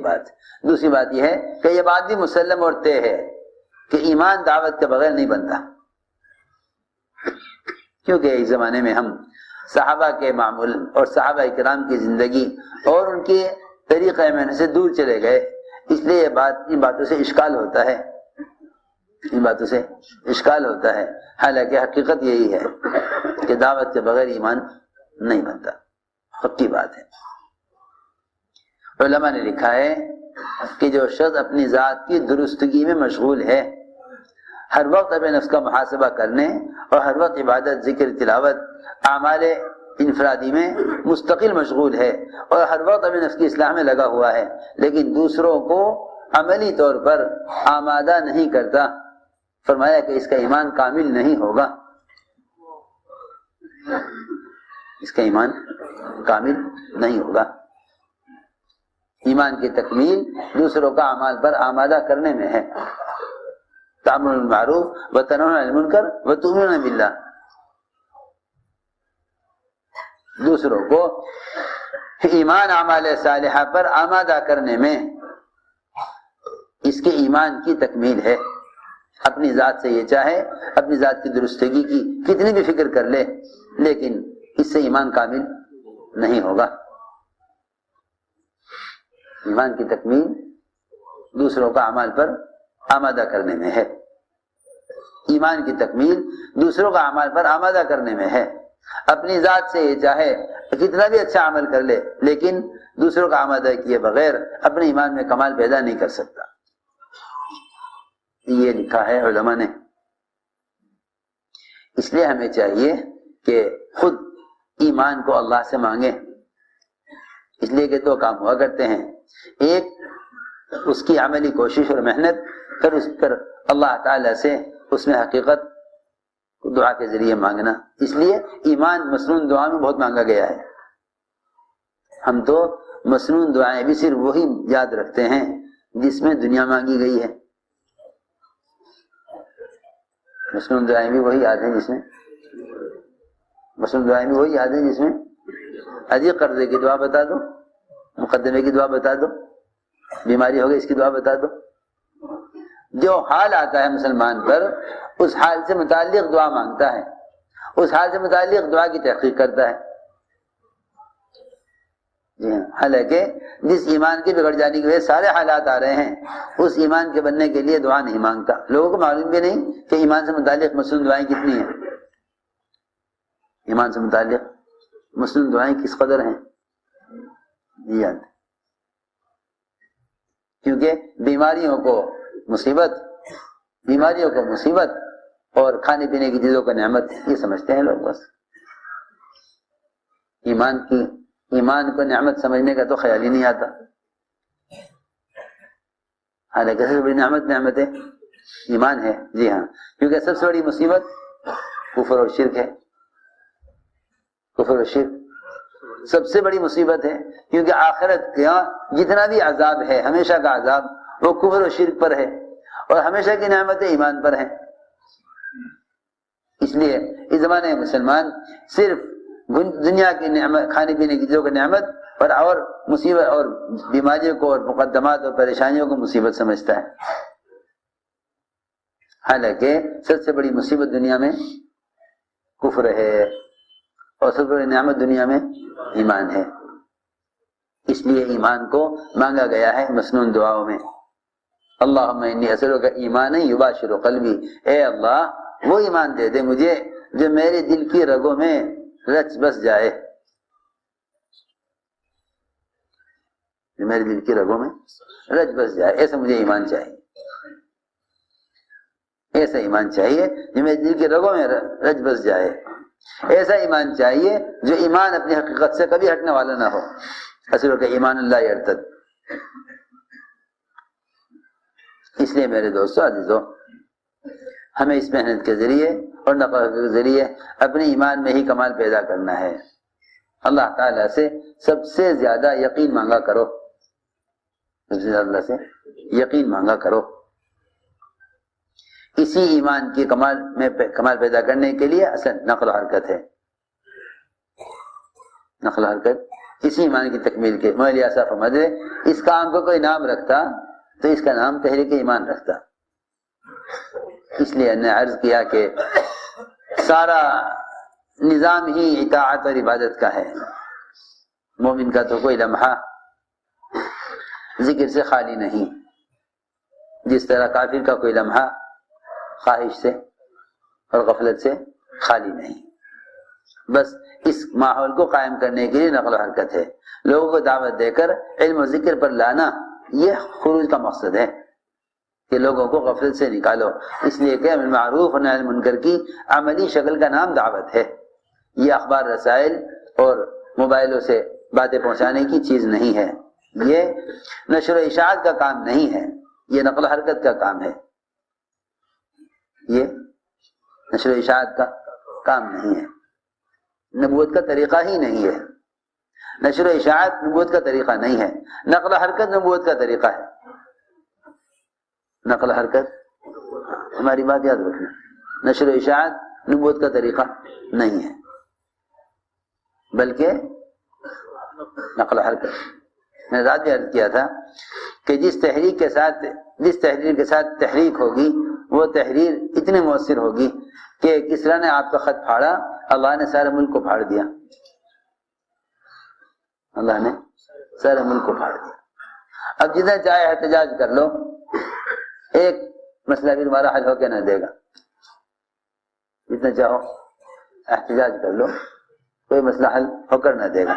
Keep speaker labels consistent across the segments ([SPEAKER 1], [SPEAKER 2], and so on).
[SPEAKER 1] بات. دوسری بات یہ ہے کہ یہ بات بھی مسلم اور طے ہے کہ ایمان دعوت کے بغیر نہیں بنتا، کیونکہ اس زمانے میں ہم صحابہ کے معمول اور صحابہ کرام کی زندگی اور ان کے طریقہ عمل سے دور چلے گئے، اس لیے ان باتوں سے اشکال ہوتا ہے، ان باتوں سے اشکال ہوتا ہے. حالانکہ حقیقت یہی ہے کہ دعوت کے بغیر ایمان نہیں بنتا، پکی بات ہے. علماء نے لکھا ہے کہ جو شخص اپنی ذات کی درستگی میں مشغول ہے، ہر وقت اپنے نفس کا محاسبہ کرنے اور ہر وقت عبادت، ذکر، تلاوت، اعمال انفرادی میں مستقل مشغول ہے اور ہر وقت اپنے نفس کی اصلاح میں لگا ہوا ہے، لیکن دوسروں کو عملی طور پر آمادہ نہیں کرتا، فرمایا کہ اس کا ایمان کامل نہیں ہوگا. اس کا ایمان کامل نہیں ہوگا. ایمان کی تکمیل دوسروں کا اعمال پر آمادہ کرنے میں ہے. تأمرون بالمعروف وتنہون عن المنکر وتؤمنون باللہ. دوسروں کو ایمان اعمال صالحہ پر آمادہ کرنے میں اس کے ایمان کی تکمیل ہے. اپنی ذات سے یہ چاہے اپنی ذات کی درستگی کی کتنی بھی فکر کر لے، لیکن اس سے ایمان کامل نہیں ہوگا. ایمان کی تکمیل دوسروں کا اعمال پر آمادہ کرنے میں ہے. ایمان کی تکمیل دوسروں کا اعمال پر آمادہ کرنے میں ہے. اپنی ذات سے یہ چاہے کتنا بھی اچھا عمل کر لے، لیکن دوسروں کا آمادہ کیے بغیر اپنے ایمان میں کمال پیدا نہیں کر سکتا. یہ لکھا ہے علماء نے. اس لیے ہمیں چاہیے کہ خود ایمان کو اللہ سے مانگیں، اس لیے کہ دو کام ہوا کرتے ہیں. ایک اس کی عملی کوشش اور محنت، پھر اس پر اللہ تعالی سے اس میں حقیقت دعا کے ذریعے مانگنا. اس لیے ایمان مسنون دعا میں بہت مانگا گیا ہے. ہم تو مسنون دعائیں بھی صرف وہی یاد رکھتے ہیں جس میں دنیا مانگی گئی ہے. مسنون دعائیں بھی وہی یاد ہیں جس میں حجی قرضے کی دعا بتا دو، مقدمے کی دعا بتا دو، بیماری ہو گئی اس کی دعا بتا دو. جو حال آتا ہے مسلمان پر اس حال سے متعلق دعا مانگتا ہے، اس حال سے متعلق دعا کی تحقیق کرتا ہے. جی ہاں، حالانکہ جس ایمان کے بگڑ جانے کی وجہ سے سارے حالات آ رہے ہیں، اس ایمان کے بننے کے لیے دعا نہیں مانگتا. لوگوں کو معلوم بھی نہیں کہ ایمان سے متعلق مسنون دعائیں کتنی ہیں، ایمان سے متعلق مسنون دعائیں کس قدر ہیں. یاد، کیونکہ بیماریوں کو مصیبت اور کھانے پینے کی چیزوں کو نعمت یہ سمجھتے ہیں لوگ. بس ایمان کو نعمت سمجھنے کا تو خیال ہی نہیں آتا. حالانکہ سب سے بڑی نعمت ہے ایمان ہے. جی ہاں، کیونکہ سب سے بڑی مصیبت کفر اور شرک ہے. کفر اور شرک سب سے بڑی مصیبت ہے، کیونکہ آخرت کا جتنا بھی عذاب ہے، ہمیشہ کا عذاب وہ کفر اور شرک پر ہے، اور ہمیشہ کی نعمتیں ایمان پر ہیں. اس لیے اس زمانے میں مسلمان صرف دنیا کی نعمت، کھانے پینے کی چیزوں کی نعمت اور مصیبت اور بیماریوں کو اور مقدمات اور پریشانیوں کو مصیبت سمجھتا ہے. حالانکہ سب سے بڑی مصیبت دنیا میں کفر ہے اور سب سے بڑی نعمت دنیا میں ایمان ہے. اس لیے ایمان کو مانگا گیا ہے مسنون دعاؤں میں. اللہم انی اسألک ایمانا یباشر قلبی، اے اللہ وہ ایمان دے دے مجھے جو میرے دل کی رگوں میں رچ بس جائے، جو میرے دل کی رگوں میں رچ بس جائے. ایسا مجھے ایمان چاہیے، ایسا ایمان چاہیے جو میرے دل کی رگوں میں رچ بس جائے. ایسا ایمان چاہیے جو ایمان اپنی حقیقت سے کبھی ہٹنے والا نہ ہو. اصل کا ایمان اللہ یرتد. اس لیے میرے دوستو عزیزو، ہمیں اس محنت کے ذریعے اور نقل کے ذریعے اپنے ایمان میں ہی کمال پیدا کرنا ہے. اللہ تعالیٰ سے سب سے زیادہ یقین مانگا کرو، اللہ سے یقین مانگا کرو. اسی ایمان کی کمال پیدا کرنے کے لیے اصل نقل و حرکت ہے. نقل و حرکت اسی ایمان کی تکمیل کے مولیاسا فرماتے اس کام کو کوئی نام رکھتا تو اس کا نام تحریک ایمان رکھتا. اس لیے نے عرض کیا کہ سارا نظام ہی اطاعت اور عبادت کا ہے. مومن کا تو کوئی لمحہ ذکر سے خالی نہیں، جس طرح کافر کا کوئی لمحہ خواہش سے اور غفلت سے خالی نہیں. بس اس ماحول کو قائم کرنے کے لیے نقل و حرکت ہے. لوگوں کو دعوت دے کر علم و ذکر پر لانا یہ خروج کا مقصد ہے کہ لوگوں کو غفلت سے نکالو. اس لیے کہ امر معروف اور نہی عن المنکر کی عملی شکل کا نام دعوت ہے. یہ اخبار رسائل اور موبائلوں سے باتیں پہنچانے کی چیز نہیں ہے. یہ نشر و اشاعت کا کام نہیں ہے، یہ نقل و حرکت کا کام ہے. یہ نشر و اشاعت کا کام نہیں ہے، نبوت کا طریقہ ہی نہیں ہے. نشر و اشاعت نبوت کا طریقہ نہیں ہے، نقل و حرکت نبوت کا طریقہ ہے. نقل و حرکت، ہماری بات یاد رکھنا، نشر و اشاعت نبوت کا طریقہ نہیں ہے بلکہ نقل و حرکت. میں نے رات بھی عرض کیا تھا کہ جس تحریر کے ساتھ تحریک ہوگی وہ تحریر اتنی مؤثر ہوگی کہ کسرا نے آپ کا خط پھاڑا، اللہ نے سارے ملک کو پھاڑ دیا. اللہ نے سارے ملک کو پھاڑ دیا. اب جتنا چاہے احتجاج کر لو، ایک مسئلہ بھی تمہارا حل ہو کے نہ دے گا. جتنا چاہو احتجاج کر لو، کوئی مسئلہ حل ہو کر نہ دے گا.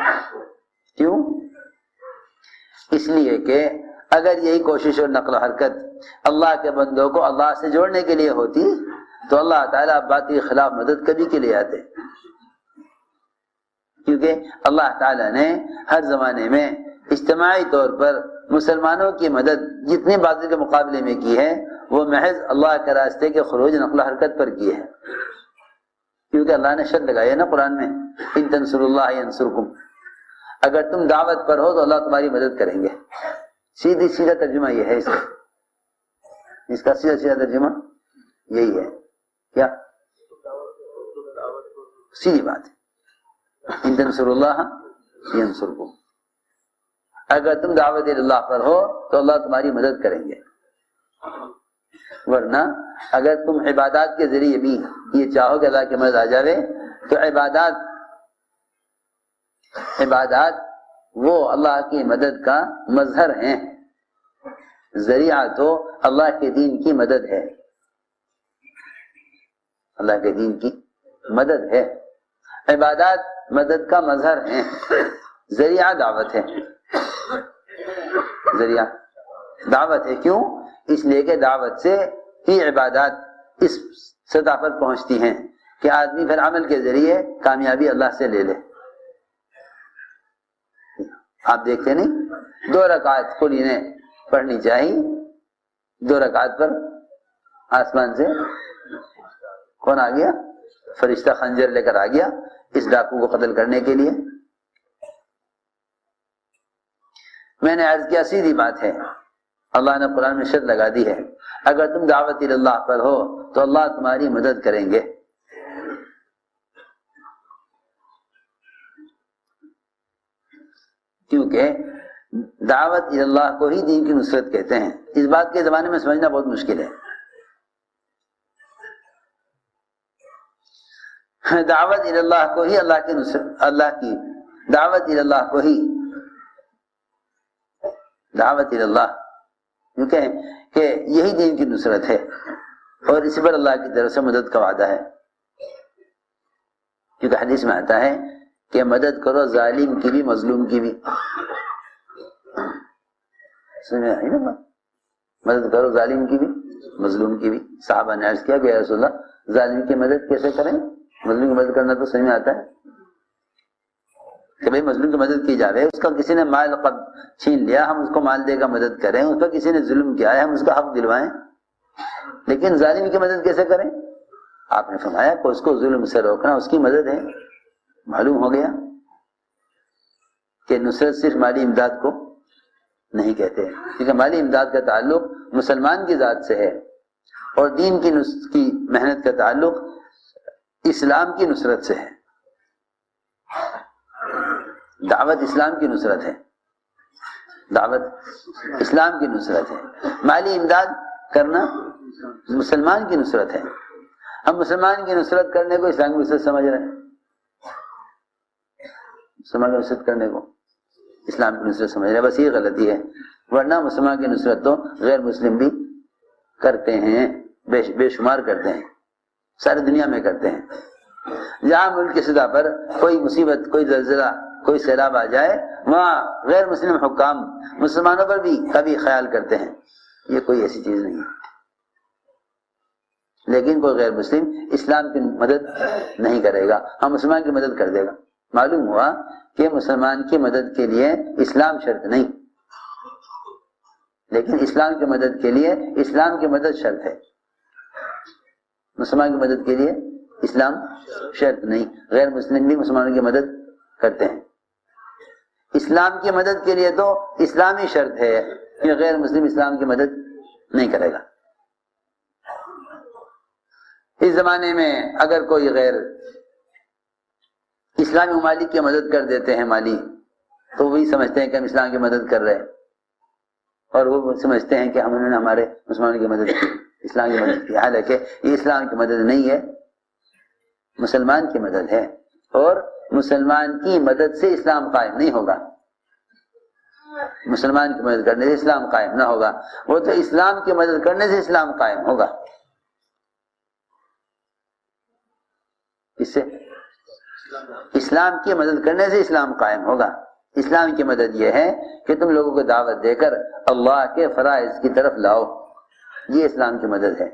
[SPEAKER 1] کیوں؟ اس لیے کہ اگر یہی کوشش اور نقل و حرکت اللہ کے بندوں کو اللہ سے جوڑنے کے لیے ہوتی تو اللہ تعالیٰ باطل کے خلاف مدد کبھی کے لیے آتے. کیونکہ اللہ تعالیٰ نے ہر زمانے میں اجتماعی طور پر مسلمانوں کی مدد جتنی باطل کے مقابلے میں کی ہے وہ محض اللہ کے راستے کے خروج نقل و حرکت پر کی ہے. کیونکہ اللہ نے شرط لگائی ہے نا قرآن میں، ان تنصر اللہ ینصرکم، اگر تم دعوت پر ہو تو اللہ تمہاری مدد کریں گے. سیدھا ترجمہ یہ ہے اس کا سیدھا ترجمہ یہی ہے. کیا سیدھی بات ہے، ان تنصر اللہ ینصرکم، اگر تم دعوت اللہ پر ہو تو اللہ تمہاری مدد کریں گے. ورنہ اگر تم عبادات کے ذریعے بھی یہ چاہو کہ اللہ کی مدد آ جاوے تو عبادات وہ اللہ کی مدد کا مظہر ہیں، ذریعہ تو اللہ کے دین کی مدد ہے. اللہ کے دین کی مدد ہے. عبادات مدد کا مظہر ہیں، ذریعہ دعوت ہے. ذریعہ دعوت ہے. کیوں؟ اس لیے کہ دعوت سے ہی عبادات اس سطح پر پہنچتی ہیں کہ آدمی پھر عمل کے ذریعے کامیابی اللہ سے لے لے. آپ دیکھتے نہیں 2 رکعت کلی نے پڑھنی چاہیے، 2 رکعت پر آسمان سے کون آ گیا؟ فرشتہ خنجر لے کر آ گیا اس ڈاکو کو قتل کرنے کے لیے. میں نے عرض کیا سیدھی بات ہے، اللہ نے قرآن میں شرط لگا دی ہے اگر تم دعوت اللہ پر ہو تو اللہ تمہاری مدد کریں گے. کیونکہ دعوت اللہ کو ہی دین کی نصرت کہتے ہیں. اس بات کے زمانے میں سمجھنا بہت مشکل ہے. دعوت اللہ کو ہی اللہ کی نصرت، اللہ کی دعوت اللہ کو ہی دعوت اللہ کیونکہ کہ یہی دین کی نصرت ہے اور اسی پر اللہ کی طرف سے مدد کا وعدہ ہے. کیونکہ حدیث میں آتا ہے کہ مدد کرو ظالم کی بھی مظلوم کی بھی. سمجھ آئی نا بات؟ مدد کرو ظالم کی بھی مظلوم کی بھی. صحابہ نے عرض کیا کہ یا رسول اللہ ظالم کی مدد کیسے کریں؟ مظلوم کی مدد کرنا تو سمجھ میں آتا ہے کہ بھئی مظلوم کی مدد کی جاوے. اس کا کسی نے مال چھین لیا، ہم اس کو مال دے کر مدد کریں. اس پر کسی نے ظلم کیا ہے، ہم اس کا حق دلوائیں. لیکن ظالم کی مدد کیسے کریں؟ آپ نے فرمایا کہ اس کو ظلم سے روکنا اس کی مدد ہے. معلوم ہو گیا کہ نصرت صرف مالی امداد کو نہیں کہتے، کیونکہ مالی امداد کا تعلق مسلمان کی ذات سے ہے اور دین کی محنت کا تعلق اسلام کی نصرت سے ہے. دعوت اسلام کی نصرت ہے، دعوت اسلام کی نصرت ہے، مالی امداد کرنا مسلمان کی نصرت ہے۔ ہم مسلمان کی نصرت کرنے کو اسلام کی نصرت سمجھ رہے ہیں، مسلمان کی نصرت کرنے کو اسلام کی نصرت سمجھ رہے ہیں، بس یہ غلطی ہے، ورنہ مسلمان کی نصرت تو غیر مسلم بھی کرتے ہیں، بے شمار کرتے ہیں، ساری دنیا میں کرتے ہیں۔ جہاں ملک کی سطح پر کوئی مصیبت، کوئی زلزلہ، کوئی سیلاب آ جائے، وہاں غیر مسلم حکام مسلمانوں پر بھی کبھی خیال کرتے ہیں، یہ کوئی ایسی چیز نہیں ہے۔ لیکن کوئی غیر مسلم اسلام کی مدد نہیں کرے گا، ہم مسلمان کی مدد کر دے گا۔ معلوم ہوا کہ مسلمان کی مدد کے لیے اسلام شرط نہیں، لیکن اسلام کی مدد کے لیے اسلام کی مدد شرط ہے۔ مسلمان کی مدد کے لیے اسلام شرط نہیں، غیر مسلم بھی مسلمانوں کی مدد کرتے ہیں۔ اسلام کی مدد کے لیے تو اسلامی شرط ہے کہ غیر مسلم اسلام کی مدد نہیں کرے گا۔ اس زمانے میں اگر کوئی غیر اسلامی ممالک کی مدد کر دیتے ہیں مالی، تو وہی سمجھتے ہیں کہ ہم اسلام کی مدد کر رہے ہیں، اور وہ سمجھتے ہیں کہ انہوں نے ہمارے مسلمانوں کی مدد کی، اسلام کی مدد کی، حالانکہ یہ اسلام کی مدد نہیں ہے، مسلمان کی مدد ہے، اور مسلمان کی مدد سے اسلام قائم نہیں ہوگا، مسلمان کی مدد کرنے سے اسلام قائم نہ ہوگا، وہ تو اسلام کی مدد کرنے سے اسلام قائم ہوگا۔ اس سے اسلام کی مدد کرنے سے اسلام قائم ہوگا۔ اسلام کی مدد یہ ہے کہ تم لوگوں کو دعوت دے کر اللہ کے فرائض کی طرف لاؤ، یہ اسلام کی مدد ہے۔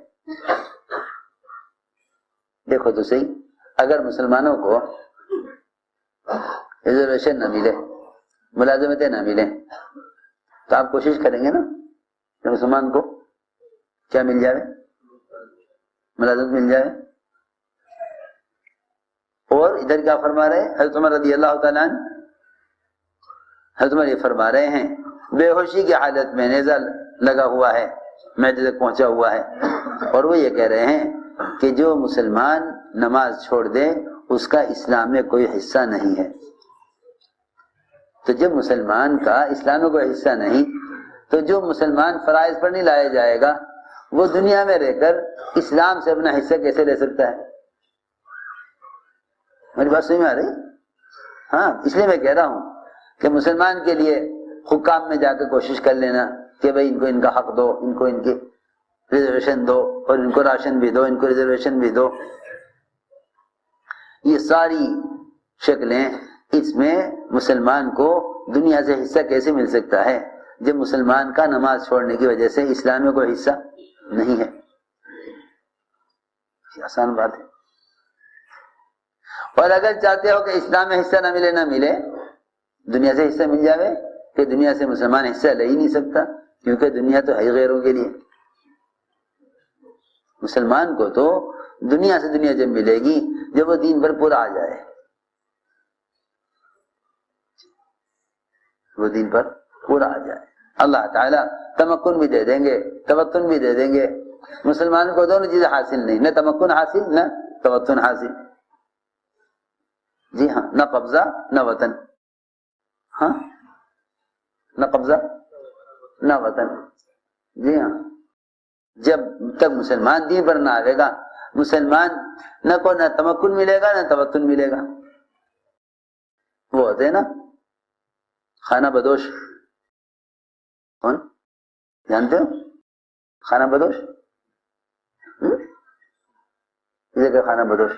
[SPEAKER 1] دیکھو تو صحیح، اگر مسلمانوں کو ریزرویشن نہ ملے، ملازمتیں نہ ملیں، تو آپ کوشش کریں گے نا کہ مسلمان کو کیا مل جائے، ملازمت مل جائے۔ اور ادھر کیا فرما رہے ہیں حضرت عمر رضی اللہ تعالیٰ عنہ، حضرت عمر یہ فرما رہے ہیں بے ہوشی کی حالت میں نیزہ لگا ہوا ہے، معدے تک پہنچا ہوا ہے، اور وہ یہ کہہ رہے ہیں کہ جو مسلمان نماز چھوڑ دے اس کا اسلام میں کوئی حصہ نہیں ہے۔ تو جب مسلمان کا اسلام میں کوئی حصہ نہیں، تو جو مسلمان فرائض پر نہیں لایا جائے گا، وہ دنیا میں رہ کر اسلام سے اپنا حصہ کیسے لے سکتا ہے؟ میری بات سمجھ میں آ رہی؟ ہاں، اس لیے میں کہہ رہا ہوں کہ مسلمان کے لیے حکام میں جا کے کوشش کر لینا کہ بھئی ان کو ان کا حق دو، ان کو ان کی ریزرویشن دو، اور ان کو راشن بھی دو، ان کو ریزرویشن بھی دو، یہ ساری شکلیں، اس میں مسلمان کو دنیا سے حصہ کیسے مل سکتا ہے جب مسلمان کا نماز چھوڑنے کی وجہ سے اسلام میں کوئی حصہ نہیں ہے؟ یہ آسان بات ہے۔ اور اگر چاہتے ہو کہ اسلام میں حصہ نہ ملے، دنیا سے حصہ مل جاوے، کہ دنیا سے مسلمان حصہ لے ہی نہیں سکتا، کیونکہ دنیا تو ہے ہی غیروں کے لیے۔ مسلمان کو تو دنیا سے دنیا جب ملے گی جب وہ دین پر پورا آ جائے، وہ دین پر پورا آ جائے، اللہ تعالیٰ تمکن بھی دے دیں گے، توطن بھی دے دیں گے۔ مسلمان کو دونوں چیزیں حاصل نہیں، نہ تمکن حاصل نہ توطن حاصل۔ جی ہاں، نہ قبضہ نہ وطن، ہاں، نہ قبضہ نہ وطن، جی ہاں۔ جب تک مسلمان دین پر نہ آئے گا، مسلمان نہ کو نہ تمکن ملے گا نہ توطن ملے گا۔ وہ ہوتے ہیں نا خانہ بدوش، کون جانتے ہو خانہ بدوش؟ کہ خانہ بدوش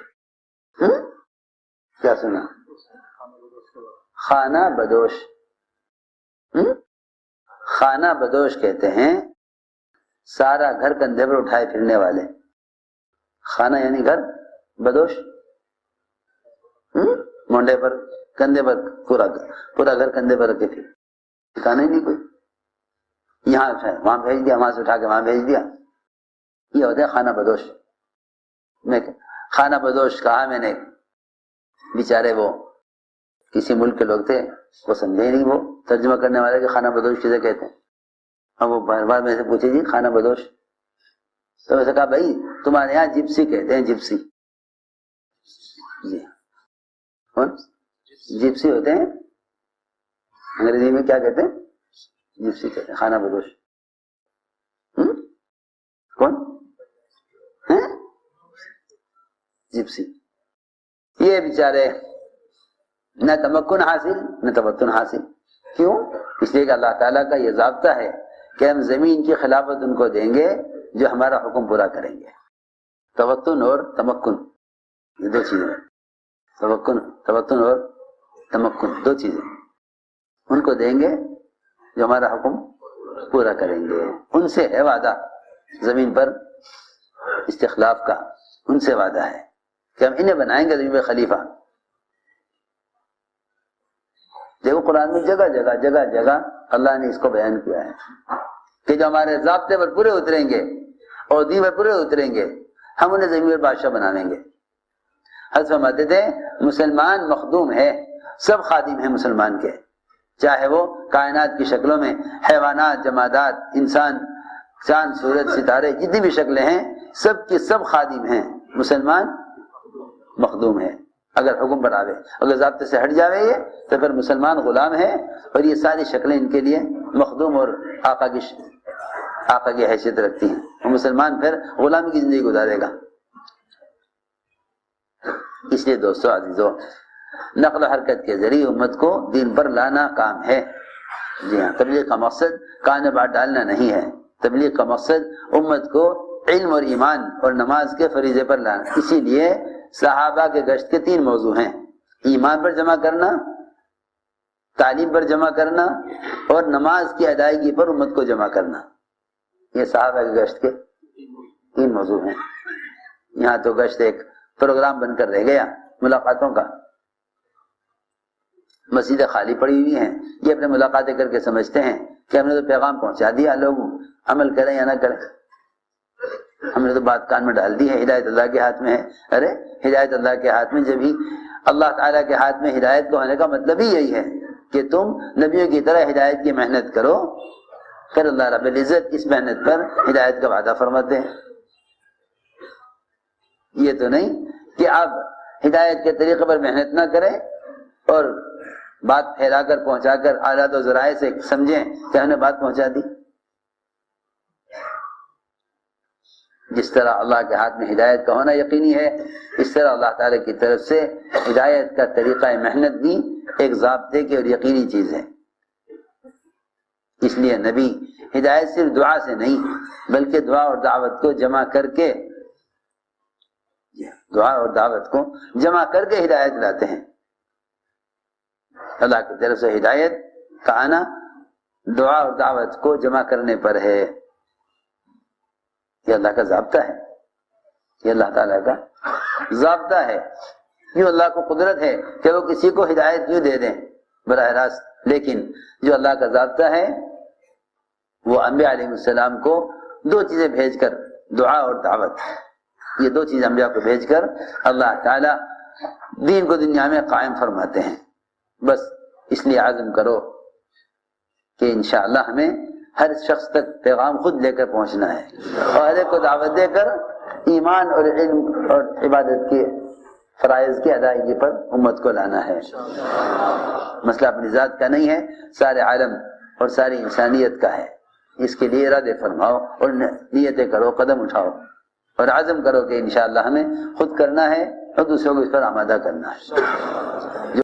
[SPEAKER 1] کیا سنا؟ خانہ بدوش، خانہ بدوش کہتے ہیں سارا گھر کندھے پر اٹھائے پھرنے والے۔ خانہ یعنی گھر، بدوش مونڈے پر، کندھے پر، پورا گھر کندھے پر رکھے پھر، ٹھکانا ہی نہیں کوئی، یہاں اٹھائے وہاں بھیج دیا، وہاں سے اٹھا کے وہاں بھیج دیا، یہ ہوتا ہے خانہ بدوش۔ میں خانہ بدوش کہا میں نے، بیچارے وہ کسی ملک کے لوگ تھے، وہ سمجھے نہیں، وہ ترجمہ کرنے والے کہ خانہ بدوش کسے کہتے ہیں۔ اب وہ بار بار میں سے پوچھے جی خانہ بدوش، تو میں سے کہا بھائی تمہارے یہاں جپسی کہتے ہیں، جپسی، جی کون جپسی ہوتے ہیں انگریزی میں کیا کہتے ہیں؟ جپسی کہتے ہیں، خانہ بدوش۔ کون ہے؟ جپسی۔ یہ بیچارے نہ تمکن حاصل نہ تمتن حاصل۔ کیوں؟ اس لیے کہ اللہ تعالیٰ کا یہ ضابطہ ہے کہ ہم زمین کی خلافت ان کو دیں گے جو ہمارا حکم پورا کریں گے۔ توتن اور تمکن، یہ دو چیزیں، توتن اور تمکن دو چیزیں ان کو دیں گے جو ہمارا حکم پورا کریں گے۔ ان سے ہے وعدہ زمین پر استخلاف کا، ان سے وعدہ ہے کہ ہم انہیں بنائیں گے زمین پہ خلیفہ۔ دیکھو قرآن میں جگہ جگہ اللہ نے اس کو بیان کیا ہے کہ جو ہمارے ضابطے پر پورے اتریں گے اور دین پر پورے اتریں گے ہم انہیں زمین پر بادشاہ بنائیں گے۔ حضرت فرماتے تھے مسلمان مخدوم ہے، سب خادم ہیں مسلمان کے، چاہے وہ کائنات کی شکلوں میں حیوانات، جمادات، انسان، چاند، سورج، ستارے، جتنی بھی شکلیں ہیں سب کے سب خادم ہیں، مسلمان مخدوم ہے۔ اگر حکم پر آوے، اگر ضابطے سے ہٹ جاوے یہ تو پھر مسلمان غلام ہے، اور یہ ساری شکلیں ان کے لیے مخدوم اور آقا کی حیثیت رکھتی ہیں، اور مسلمان پھر غلامی کی زندگی گزارے گا۔ اس لیے دوستو عزیزو، نقل و حرکت کے ذریعے امت کو دین پر لانا کام ہے۔ جی ہاں، تبلیغ کا مقصد کان بات ڈالنا نہیں ہے، تبلیغ کا مقصد امت کو علم اور ایمان اور نماز کے فریضے پر لانا۔ اسی لیے صحابہ کے گشت کے 3 موضوع ہیں: ایمان پر جمع کرنا، تعلیم پر جمع کرنا، اور نماز کی ادائیگی پر امت کو جمع کرنا۔ یہ صحابہ کے گشت کے 3 موضوع ہیں۔ یہاں تو گشت ایک پروگرام بن کر رہ گیا ملاقاتوں کا، مسجدیں خالی پڑی ہوئی ہیں، یہ اپنے ملاقاتیں کر کے سمجھتے ہیں کہ ہم نے تو پیغام پہنچا دیا، لوگ عمل کریں یا نہ کریں، ہم نے تو بات کان میں ڈال دی ہے، ہدایت اللہ کے ہاتھ میں ہے۔ ارے ہدایت اللہ کے ہاتھ میں، جب ہی اللہ تعالیٰ کے ہاتھ میں ہدایت کو ہونے کا مطلب ہی یہی ہے کہ تم نبیوں کی طرح ہدایت کی محنت کرو، پھر اللہ رب العزت اس محنت پر ہدایت کا وعدہ فرماتے ہیں۔ یہ تو نہیں کہ آپ ہدایت کے طریقے پر محنت نہ کریں اور بات پھیلا کر پہنچا کر آلات و ذرائع سے سمجھیں کہ ہم نے بات پہنچا دی۔ جس طرح اللہ کے ہاتھ میں ہدایت کا ہونا یقینی ہے، اس طرح اللہ تعالیٰ کی طرف سے ہدایت کا طریقہ محنت بھی ایک ضابطے کی اور یقینی چیز ہے۔ اس لیے نبی ہدایت صرف دعا سے نہیں بلکہ دعا اور دعوت کو جمع کر کے ہدایت لاتے ہیں۔ اللہ کی طرف سے ہدایت کا آنا دعا اور دعوت کو جمع کرنے پر ہے۔ یہ اللہ کا ضابطہ ہے، یہ اللہ تعالیٰ کا ضابطہ ہے۔ یوں اللہ کو قدرت ہے کہ وہ کسی کو ہدایت یوں دے دیں براہ راست، لیکن جو اللہ کا ضابطہ ہے وہ انبیاء علیہ السلام کو 2 چیزیں بھیج کر، دعا اور دعوت، یہ 2 چیزیں انبیاء کو بھیج کر اللہ تعالیٰ دین کو دنیا میں قائم فرماتے ہیں۔ بس اس لیے عزم کرو کہ انشاءاللہ ہمیں ہر شخص تک پیغام خود لے کر پہنچنا ہے، اور ہر ایک کو دعوت دے کر ایمان اور علم اور عبادت کے فرائض کی ادائیگی پر امت کو لانا ہے۔ مسئلہ اپنی ذات کا نہیں ہے، سارے عالم اور ساری انسانیت کا ہے۔ اس کے لیے ارادے فرماؤ اور نیتیں کرو، قدم اٹھاؤ اور عزم کرو کہ انشاءاللہ ہمیں خود کرنا ہے اور دوسروں کو اس پر آمادہ کرنا ہے۔